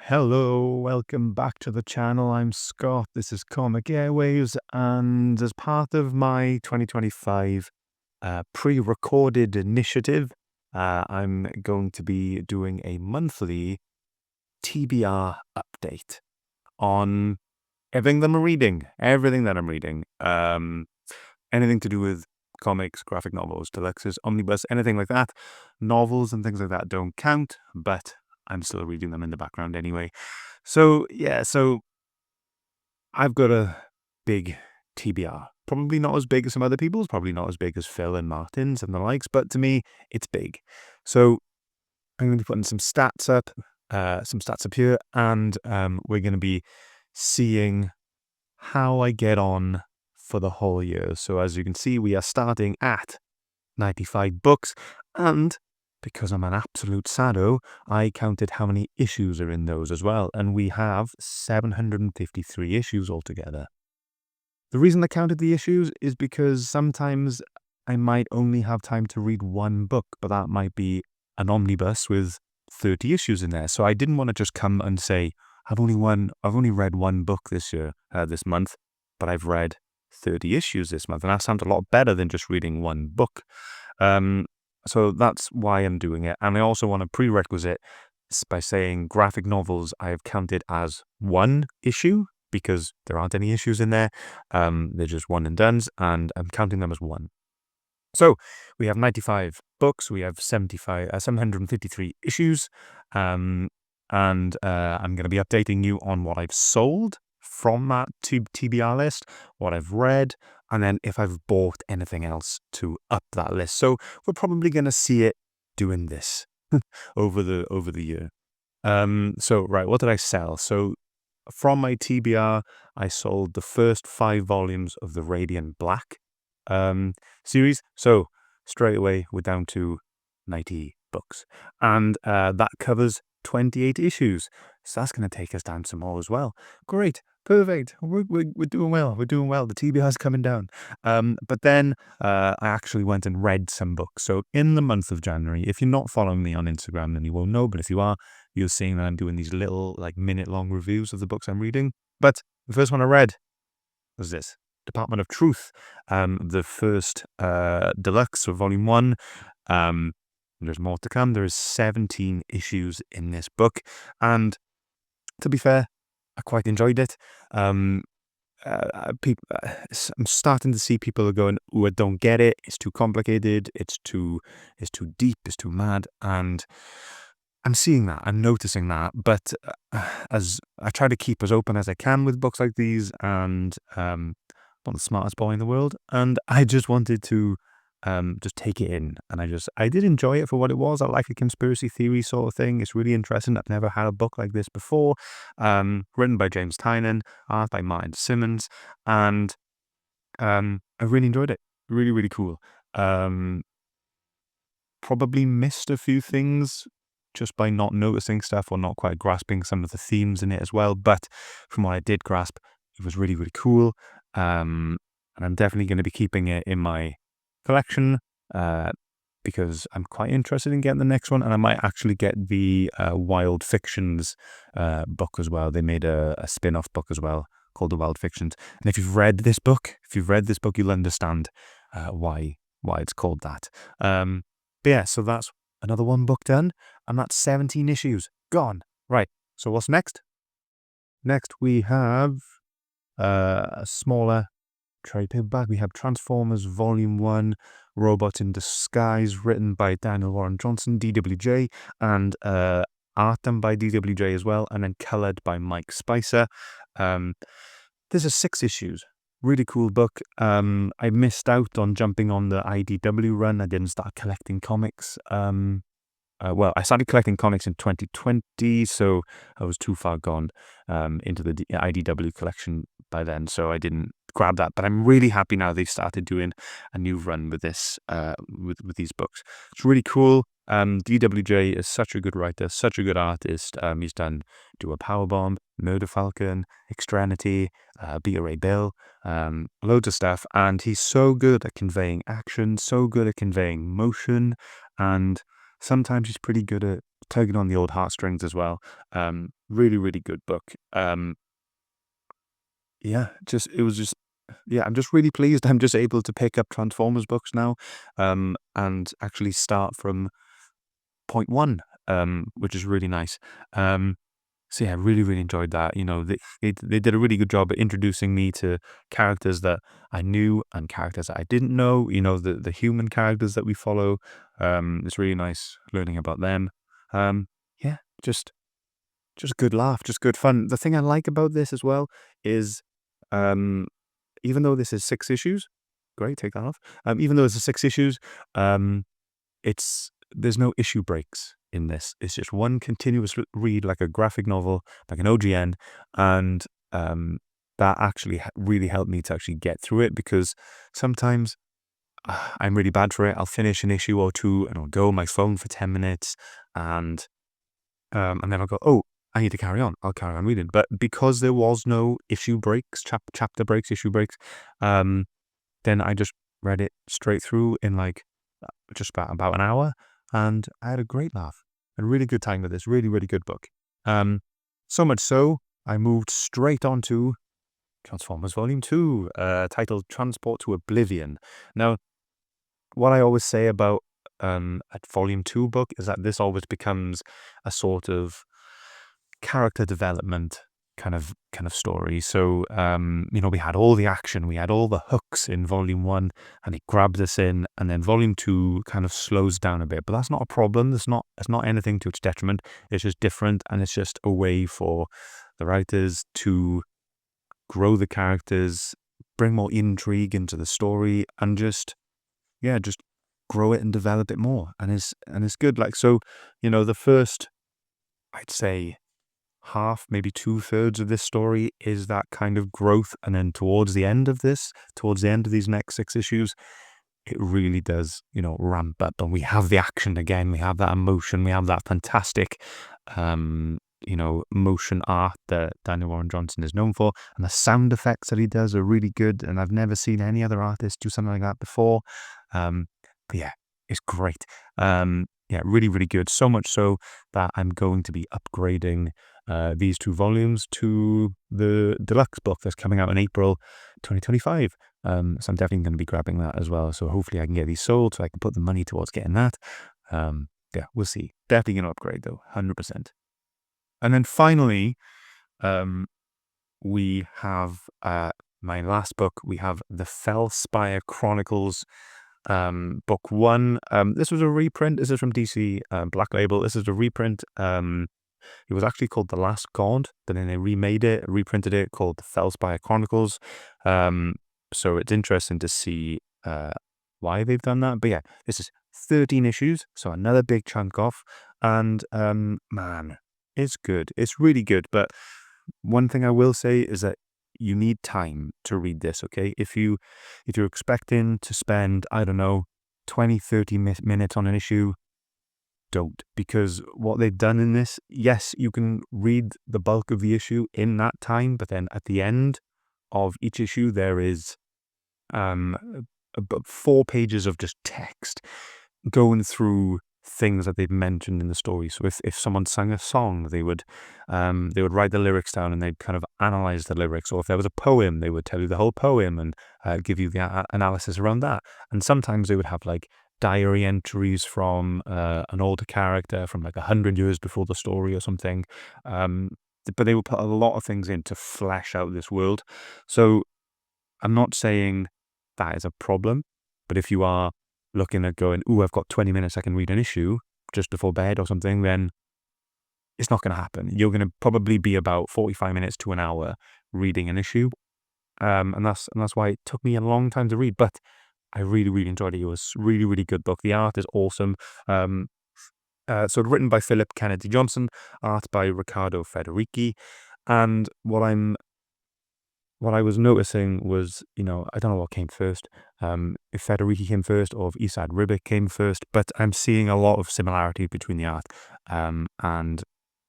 Hello, welcome back to the channel. I'm Scott. This is Comic Airwaves, and as part of my 2025 pre-recorded initiative, I'm going to be doing a monthly TBR update on everything that I'm reading. Anything to do with comics, graphic novels, deluxes, omnibus, anything like that. Novels and things like that don't count, but I'm still reading them in the background anyway. So I've got a big TBR. Probably not as big as some other people's, probably not as big as Phil and Martin's and the likes, but to me, it's big. So I'm going to be putting some stats up here, and we're going to be seeing how I get on for the whole year. So as you can see, we are starting at 95 books, and because I'm an absolute sado, I counted how many issues are in those as well, and we have 753 issues altogether. The reason I counted the issues is because sometimes I might only have time to read one book, but that might be an omnibus with 30 issues in there. So I didn't want to just come and say, I've only read one book this month, but I've read 30 issues this month, and that sounds a lot better than just reading one book. So that's why I'm doing it. And I also want a prerequisite by saying graphic novels I have counted as one issue, because there aren't any issues in there. They're just one and dones, and I'm counting them as one. So we have 95 books, we have 753 issues, and I'm going to be updating you on what I've sold from that TBR list, what I've read, and then if I've bought anything else to up that list. So we're probably going to see it doing this over the year. Right, what did I sell? So from my TBR, I sold the first 5 volumes of the Radiant Black series. So straight away, we're down to 90 books. And that covers 28 issues. So that's going to take us down some more as well. Great. Perfect. We're doing well. We're doing well. The TBR is coming down. But then I actually went and read some books. So in the month of January, if you're not following me on Instagram, then you won't know. But if you are, you're seeing that I'm doing these little minute-long reviews of the books I'm reading. But the first one I read was this, Department of Truth, the first Deluxe, or Volume 1. There's more to come. There's 17 issues in this book, and to be fair, I quite enjoyed it. I'm starting to see people are going, "Oh, I don't get it. It's too complicated. It's too deep. It's too mad." And I'm seeing that. I'm noticing that. But as I try to keep as open as I can with books like these, and I'm not the smartest boy in the world, and I just wanted to just take it in, and I did enjoy it for what it was. I like a conspiracy theory sort of thing. It's really interesting. I've never had a book like this before. Written by James Tynion, art by Martin Simmons, and I really enjoyed it. Really, really cool. Probably missed a few things just by not noticing stuff or not quite grasping some of the themes in it as well. But from what I did grasp, it was really, really cool. And I'm definitely going to be keeping it in my collection because I'm quite interested in getting the next one. And I might actually get the Wild Fictions book as well. They made a spin-off book as well called The Wild Fictions. And if you've read this book, you'll understand why it's called that. But yeah, so that's another one book done, and that's 17 issues gone. Right, so what's next? Next we have a smaller trade paperback. We have Transformers Volume 1, Robots in Disguise, written by Daniel Warren Johnson, DWJ, and art done by DWJ as well, and then coloured by Mike Spicer. There's 6 issues. Really cool book. I missed out on jumping on the IDW run. I didn't start collecting comics. Well, I started collecting comics in 2020, so I was too far gone into the IDW collection by then, so I didn't grab that. But I'm really happy now they've started doing a new run with this, with these books. It's really cool. DWJ is such a good writer, such a good artist. He's done Do a Powerbomb, Murder Falcon, Extranity, Beta Ray Bill, loads of stuff. And he's so good at conveying action, so good at conveying motion, and sometimes he's pretty good at tugging on the old heartstrings as well. Really, really good book. Yeah, it was just, yeah, I'm just really pleased I'm just able to pick up Transformers books now, and actually start from point one, which is really nice. So yeah, I really, really enjoyed that. They did a really good job at introducing me to characters that I knew and characters that I didn't know. The human characters that we follow. It's really nice learning about them. Yeah, just good laugh, just good fun. The thing I like about this as well is, um, even though this is 6 issues, great, take that off. Even though it's 6 issues, um, there's no issue breaks in this. It's just one continuous read, like a graphic novel, like an OGN, and that actually really helped me to actually get through it, because sometimes I'm really bad for it. I'll finish an issue or two and I'll go on my phone for 10 minutes, and then I'll go, oh, I need to carry on. I'll carry on reading. But because there was no issue breaks, chapter breaks, issue breaks, then I just read it straight through in like just about an hour, and I had a great laugh. A really good time with this. Really, really good book. So much so, I moved straight on to Transformers Volume 2, titled Transport to Oblivion. Now, what I always say about a Volume 2 book is that this always becomes a sort of character development kind of story. So, we had all the action, we had all the hooks in Volume 1, and it grabbed us in, and then Volume 2 kind of slows down a bit. But that's not a problem. It's not anything to its detriment. It's just different, and it's just a way for the writers to grow the characters, bring more intrigue into the story, and just grow it and develop it more. And it's good. Like, so, the first, I'd say, half, maybe 2/3 of this story is that kind of growth, and then towards the end of these next 6 issues, it really does, ramp up, and we have the action again, we have that emotion, we have that fantastic, motion art that Daniel Warren Johnson is known for, and the sound effects that he does are really good, and I've never seen any other artist do something like that before. But yeah, it's great. Yeah, really, really good. So much so that I'm going to be upgrading these 2 volumes to the Deluxe book that's coming out in April 2025. So I'm definitely going to be grabbing that as well. So hopefully I can get these sold so I can put the money towards getting that. Yeah, we'll see. Definitely going to upgrade though, 100%. And then finally, we have my last book. We have the Fellspyre Chronicles Book One. This was a reprint. This is from DC Black Label. This is a reprint. It was actually called The Last God, but then they remade it, reprinted it, called the Fellspyre Chronicles. So it's interesting to see why they've done that. But yeah, this is 13 issues, so another big chunk off. And man, it's good. It's really good. But one thing I will say is that you need time to read this, okay? If you're expecting to spend, I don't know, 20-30 minutes on an issue, don't. Because what they've done in this, yes, you can read the bulk of the issue in that time, but then at the end of each issue, there is about 4 pages of just text going through things that they've mentioned in the story. So if someone sang a song, they would write the lyrics down and they'd kind of analyze the lyrics. Or if there was a poem, they would tell you the whole poem and give you the analysis around that. And sometimes they would have like diary entries from an older character from like 100 years before the story or something. But they would put a lot of things in to flesh out this world. So I'm not saying that is a problem, but if you are looking at going, ooh, I've got 20 minutes, I can read an issue just before bed or something, then it's not going to happen. You're going to probably be about 45 minutes to an hour reading an issue. And that's why it took me a long time to read, but I really, really enjoyed it. It was a really, really good book. The art is awesome. So written by Philip Kennedy Johnson, art by Riccardo Federici. And what I was noticing was, I don't know what came first, if Federici came first or if Esad Ribic came first, but I'm seeing a lot of similarity between the art, and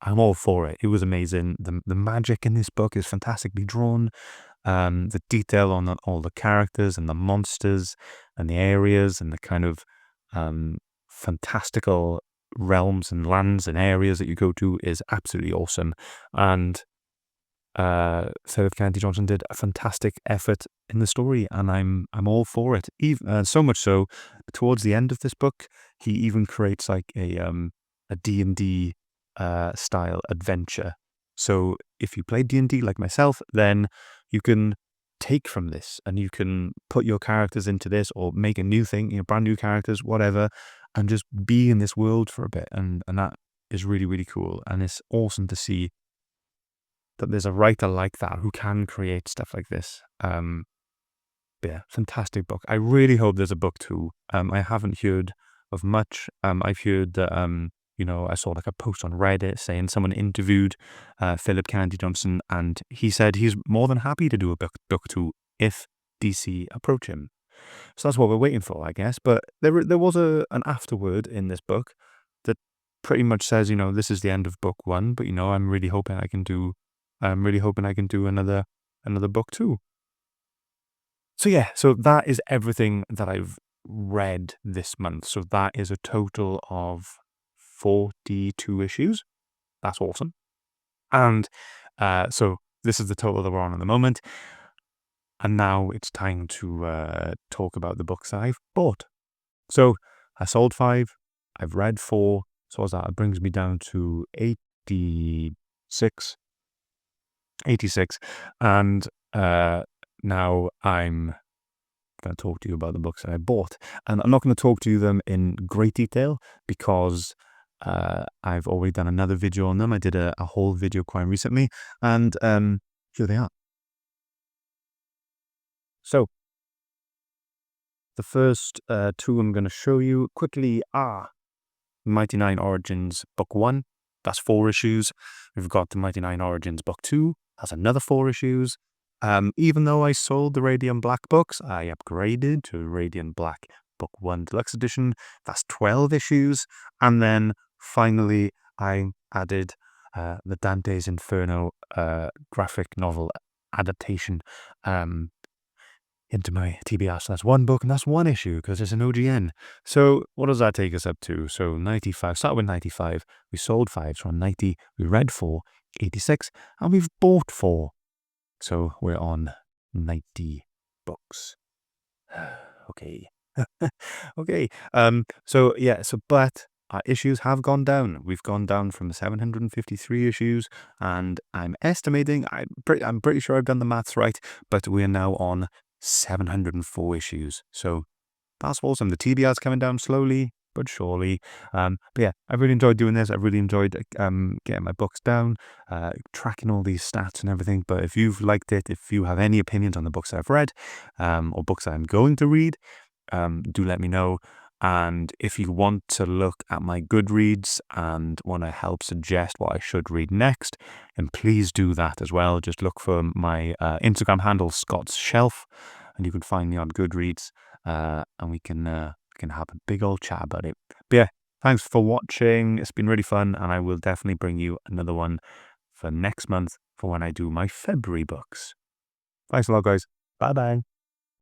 I'm all for it. It was amazing. The magic in this book is fantastically drawn. The detail on all the characters and the monsters and the areas and the kind of fantastical realms and lands and areas that you go to is absolutely awesome. And Philip Kennedy Johnson did a fantastic effort in the story, and I'm all for it. Even so much so, towards the end of this book, he even creates like a D&D style adventure. So if you play D&D like myself, then you can take from this and you can put your characters into this, or make a new thing, brand new characters, whatever, and just be in this world for a bit. And that is really, really cool. And it's awesome to see that there's a writer like that who can create stuff like this. Yeah, fantastic book. I really hope there's a book 2. I haven't heard of much. I've heard that, I saw like a post on Reddit saying someone interviewed Philip Kennedy Johnson, and he said he's more than happy to do a book 2 if DC approach him. So that's what we're waiting for, I guess. But there was an afterword in this book that pretty much says, this is the end of book 1, but I'm really hoping I can do another book 2. So yeah, so that is everything that I've read this month. So that is a total of 42 issues. That's awesome. And so this is the total that we're on at the moment. And now it's time to talk about the books that I've bought. So I sold 5. I've read 4. So what's that? It brings me down to 86. And now I'm going to talk to you about the books that I bought. And I'm not going to talk to you them in great detail because I've already done another video on them. I did a whole video quite recently, and here they are. So the first 2 I'm going to show you quickly are Mighty Nein Origins Book 1. That's 4 issues. We've got the Mighty Nein Origins Book 2. That's another 4 issues. Even though I sold the Radiant Black books, I upgraded to Radiant Black Book 1 Deluxe Edition. That's 12 issues. And then finally, I added the Dantes Inferno graphic novel adaptation into my TBR. So that's 1 book, and that's 1 issue because it's an OGN. So what does that take us up to? So 95, start with 95. We sold 5, so on 90. We read 4, 86, and we've bought 4. So we're on 90 books. Okay. Okay. But our issues have gone down. We've gone down from 753 issues, and I'm estimating, I'm pretty sure I've done the maths right, but we're now on 704 issues. So that's awesome. The TBR's coming down slowly but surely. But yeah, I really enjoyed doing this. I really enjoyed getting my books down, tracking all these stats and everything. But if you've liked it, if you have any opinions on the books I've read, or books I'm going to read, do let me know. And if you want to look at my Goodreads and want to help suggest what I should read next, then please do that as well. Just look for my Instagram handle, Scott's Shelf, and you can find me on Goodreads, and we can have a big old chat about it. But yeah, thanks for watching. It's been really fun, and I will definitely bring you another one for next month for when I do my February books. Thanks a lot, guys. Bye-bye.